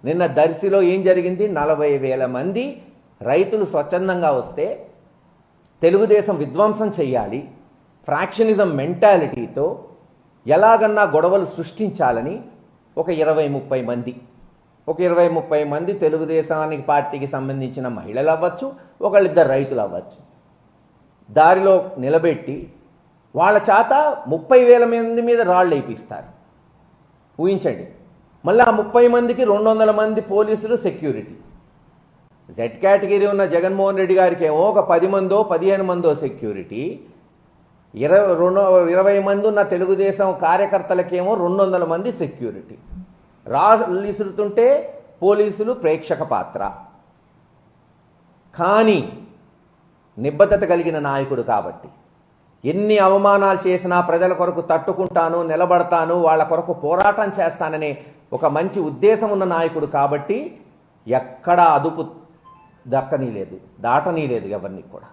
నిన్న దర్శిలో ఏం జరిగింది? 40,000 మంది రైతులు స్వచ్ఛందంగా వస్తే తెలుగుదేశం విధ్వంసం చెయ్యాలి, ఫ్రాక్షనిజం మెంటాలిటీతో ఎలాగన్నా గొడవలు సృష్టించాలని ఒక 20-30 మంది తెలుగుదేశానికి పార్టీకి సంబంధించిన మహిళలు అవ్వచ్చు, ఒకళ్ళిద్దరు రైతులు అవ్వచ్చు, దారిలో నిలబెట్టి వాళ్ళ చేత 30,000 మంది మీద రాళ్ళు వేయిస్తారు. ఊహించండి. మళ్ళీ ఆ 30 మందికి 200 మంది పోలీసులు సెక్యూరిటీ. జెడ్ కేటగిరీ ఉన్న జగన్మోహన్ రెడ్డి గారికి ఏమో ఒక 10 మందో 15 మందో సెక్యూరిటీ, 20 మంది ఉన్న తెలుగుదేశం కార్యకర్తలకేమో 200 మంది సెక్యూరిటీ. రాళ్ళు ఇసురుతుంటే పోలీసులు ప్రేక్షక పాత్ర. కానీ నిబద్ధత కలిగిన నాయకుడు కాబట్టి, ఎన్ని అవమానాలు చేసినా ప్రజల కొరకు తట్టుకుంటాను, నిలబడతాను, వాళ్ళ కొరకు పోరాటం చేస్తాననే ఒక మంచి ఉద్దేశం ఉన్న నాయకుడు కాబట్టి ఎక్కడా అదుపు దాటనీలేదు ఎవరిని కూడా.